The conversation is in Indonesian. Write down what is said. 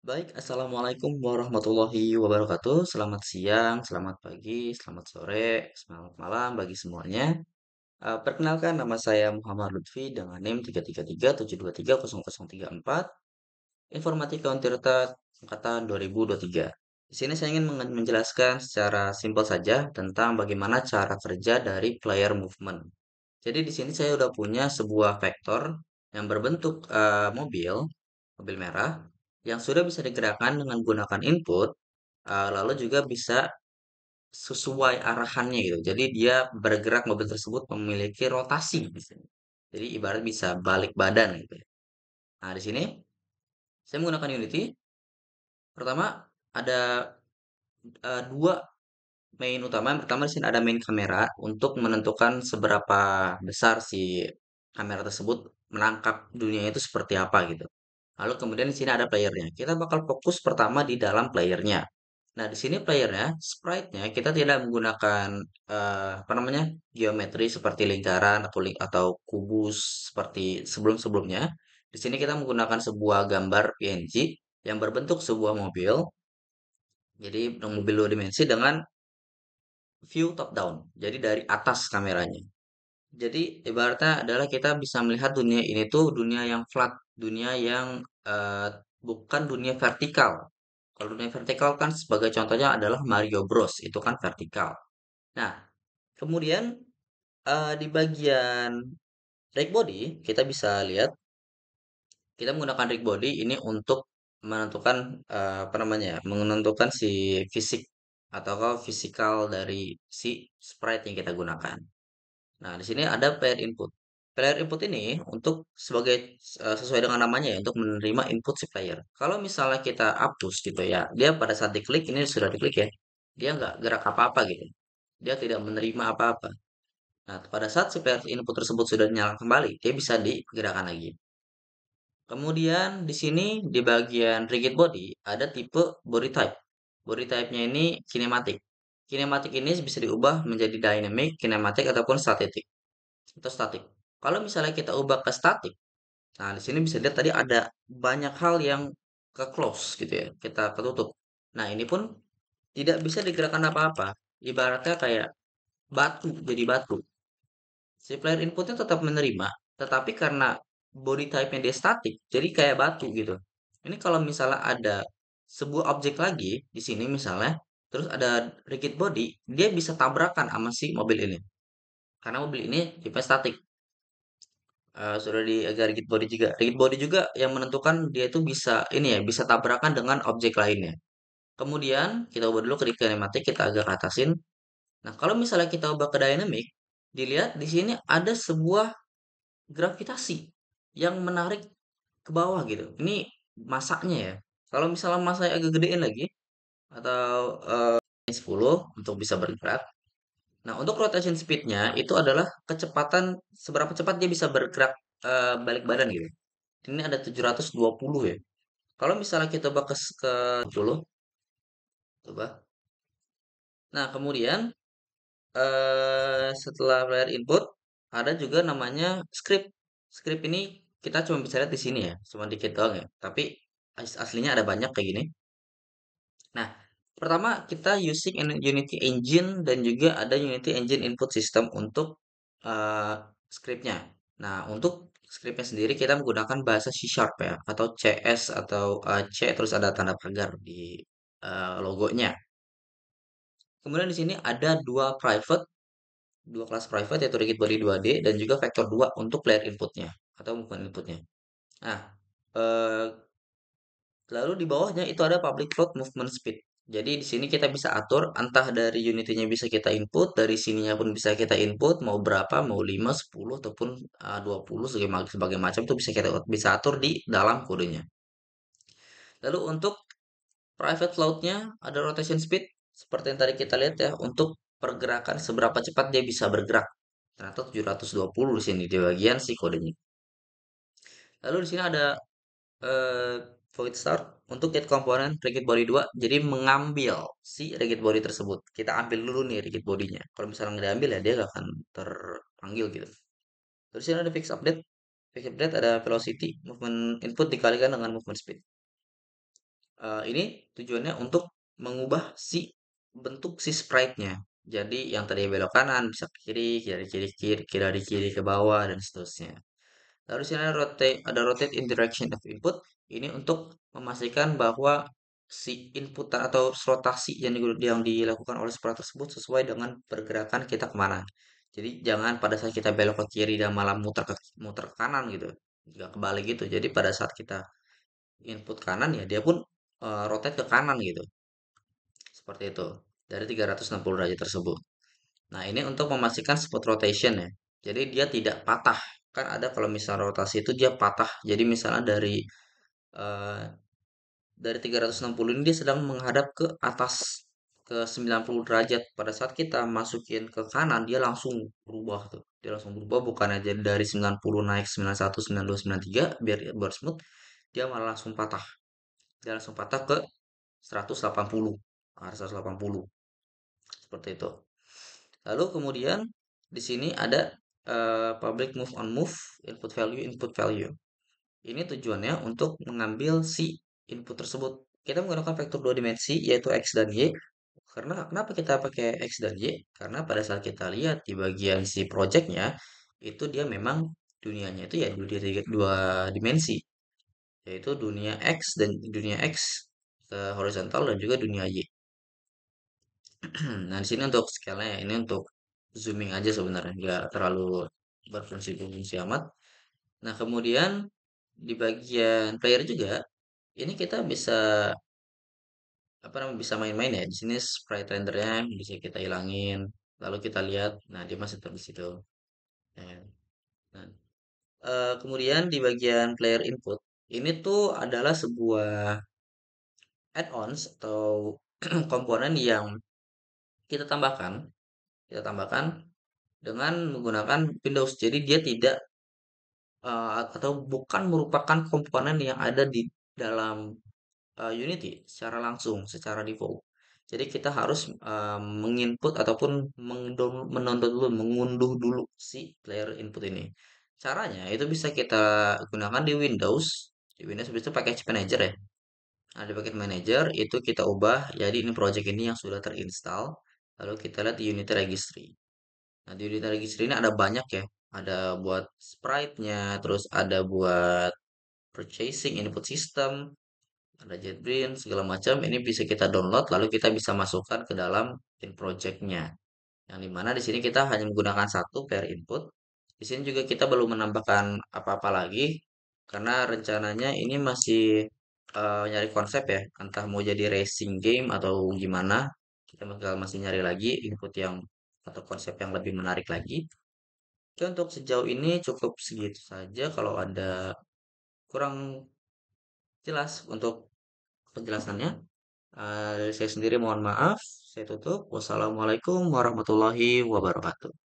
Baik, Assalamualaikum warahmatullahi wabarakatuh. Selamat siang, selamat pagi, selamat sore, selamat malam bagi semuanya. Perkenalkan nama saya Muhammad Lutfi dengan NIM 33372300034, Informatika Untirta angkatan 2023. Di sini saya ingin menjelaskan secara simpel saja tentang bagaimana cara kerja dari player movement. Jadi di sini saya udah punya sebuah vektor yang berbentuk mobil merah yang sudah bisa digerakkan dengan menggunakan input, lalu juga bisa sesuai arahannya gitu. Jadi dia bergerak mobil tersebut memiliki rotasi di sini. Jadi ibarat bisa balik badan gitu ya. Nah, di sini saya menggunakan Unity. Pertama ada dua main utama. Yang pertama di sini ada main kamera untuk menentukan seberapa besar si kamera tersebut menangkap dunia itu seperti apa gitu. Lalu kemudian di sini ada playernya. Kita bakal fokus pertama di dalam playernya. Nah, di sini playernya, sprite-nya kita tidak menggunakan apa namanya geometri seperti lingkaran atau kubus seperti sebelum-sebelumnya. Di sini kita menggunakan sebuah gambar PNG yang berbentuk sebuah mobil. Jadi mobil dua dimensi dengan view top down. Jadi dari atas kameranya. Jadi ibaratnya adalah kita bisa melihat dunia ini tuh dunia yang flat, dunia yang bukan dunia vertikal. Kalau dunia vertikal kan sebagai contohnya adalah Mario Bros, itu kan vertikal. Nah, kemudian di bagian rig body kita bisa lihat kita menggunakan rig body ini untuk menentukan apa namanya ya, menentukan si fisik atau fisikal dari si sprite yang kita gunakan. Nah, di sini ada player input. Player input ini untuk sebagai sesuai dengan namanya ya, untuk menerima input si player. Kalau misalnya kita hapus gitu ya, dia pada saat diklik ini sudah diklik ya, dia nggak gerak apa-apa gitu. Dia tidak menerima apa-apa. Nah, pada saat si player input tersebut sudah nyala kembali, dia bisa digerakkan lagi. Kemudian di sini di bagian rigid body ada tipe body type. Body type-nya ini kinematik. Kinematik ini bisa diubah menjadi dynamic, kinematik ataupun static atau statik. Kalau misalnya kita ubah ke statik, nah di sini bisa dilihat tadi ada banyak hal yang ke close gitu ya, kita ketutup. Nah ini pun tidak bisa digerakkan apa-apa. Ibaratnya kayak batu jadi batu. Si player inputnya tetap menerima, tetapi karena body type-nya dia statik, jadi kayak batu gitu. Ini kalau misalnya ada sebuah objek lagi di sini misalnya, terus ada rigid body, dia bisa tabrakan sama si mobil ini. Karena mobil ini tipe statik. Sudah di agak rigid body juga. Rigid body juga yang menentukan dia itu bisa ini ya, bisa tabrakan dengan objek lainnya. Kemudian kita ubah dulu ke kinematik, kita agak atasin. Nah, kalau misalnya kita ubah ke dynamic, dilihat di sini ada sebuah gravitasi yang menarik ke bawah gitu. Ini masaknya ya. Kalau misalnya masanya agak gedein lagi atau 10 untuk bisa bergerak. Nah, untuk rotation speed-nya itu adalah kecepatan seberapa cepat dia bisa bergerak balik badan gitu. Ini ada 720 ya. Kalau misalnya kita coba ke 10, coba. Nah, kemudian setelah player input ada juga namanya script. Script ini kita cuma bisa lihat di sini ya, cuma dikit doang ya. Tapi aslinya ada banyak kayak gini. Nah, pertama kita using Unity Engine dan juga ada Unity Engine Input System untuk eh, scriptnya. Nah, untuk scriptnya sendiri kita menggunakan bahasa C Sharp ya, atau CS atau C terus ada tanda pagar di logonya. Kemudian di sini ada dua kelas private yaitu rigid body 2D dan juga vector 2 untuk player inputnya atau movement inputnya. Nah, eh, lalu di bawahnya itu ada public float movement speed. Jadi di sini kita bisa atur entah dari unitnya bisa kita input, dari sininya pun bisa kita input mau berapa, mau 5, 10 ataupun 20 sebagai macam itu bisa kita bisa atur di dalam kodenya. Lalu untuk private floatnya ada rotation speed seperti yang tadi kita lihat ya untuk pergerakan seberapa cepat dia bisa bergerak. Ternyata 720 di sini di bagian si kodenya. Lalu di sini ada eh, void start untuk get komponen rigid body 2. Jadi mengambil si rigid body tersebut. Kita ambil dulu nih rigid bodinya. Kalau misalnya nggak diambil ya dia nggak akan terpanggil gitu. Terus ini ada fix update. Fix update ada velocity movement input dikalikan dengan movement speed. Ini tujuannya untuk mengubah bentuk si sprite-nya. Jadi yang tadi belok kanan bisa ke kiri, kiri kiri kiri, kiri kiri ke bawah dan seterusnya. Lalu sini ada rotate interaction of input. Ini untuk memastikan bahwa si input atau rotasi yang dilakukan oleh sprite tersebut sesuai dengan pergerakan kita kemana. Jadi jangan pada saat kita belok ke kiri dan malah muter ke kanan gitu. Nggak kebalik gitu. Jadi pada saat kita input kanan ya dia pun rotate ke kanan gitu. Seperti itu. Dari 360 derajat tersebut. Nah, ini untuk memastikan spot rotation ya. Jadi dia tidak patah. Kan ada kalau misalnya rotasi itu dia patah. Jadi misalnya eh, dari 360 ini dia sedang menghadap ke atas ke 90 derajat. Pada saat kita masukin ke kanan dia langsung berubah tuh. Dia langsung berubah bukan aja dari 90 naik 91, 92, 93 biar smooth. Dia malah langsung patah. Dia langsung patah ke 180. Arah 180. Seperti itu. Lalu kemudian di sini ada public move on move, input value. Ini tujuannya untuk mengambil si input tersebut. Kita menggunakan vektor dua dimensi yaitu x dan y. Karena kenapa kita pakai x dan y? Karena pada saat kita lihat di bagian si projectnya itu dia memang dunianya itu ya dua dimensi, yaitu dunia x dan dunia x horizontal dan juga dunia y. Nah, di sini untuk scale-nya ya, ini untuk zooming aja sebenarnya, nggak terlalu berfungsi amat. Nah, kemudian di bagian player juga, ini kita bisa apa namanya bisa main-main ya. Di sini sprite rendernya bisa kita hilangin, lalu kita lihat, nah dia masih tetap di situ. Ya. Nah, kemudian di bagian player input, ini tuh adalah sebuah add-ons atau komponen yang kita tambahkan, kita tambahkan dengan menggunakan Windows. Jadi dia tidak atau bukan merupakan komponen yang ada di dalam Unity secara langsung, secara default. Jadi kita harus menginput ataupun mendownload dulu, mengunduh dulu si player input ini. Caranya itu bisa kita gunakan di Windows. Di Windows itu pakai Package Manager ya. Nah, di Package Manager itu kita ubah jadi ini project ini yang sudah terinstall. Lalu kita lihat di Unity Registry. Nah, di Unity Registry ini ada banyak ya. Ada buat sprite-nya, terus ada buat purchasing input system, ada JetBrains segala macam. Ini bisa kita download lalu kita bisa masukkan ke dalam in project-nya. Yang dimana di sini kita hanya menggunakan satu per input. Di sini juga kita belum menambahkan apa-apa lagi karena rencananya ini masih nyari konsep ya, entah mau jadi racing game atau gimana. Kita masih nyari lagi input yang atau konsep yang lebih menarik lagi. Oke, untuk sejauh ini cukup segitu saja. Kalau ada kurang jelas untuk penjelasannya, dari saya sendiri mohon maaf. Saya tutup. Wassalamualaikum warahmatullahi wabarakatuh.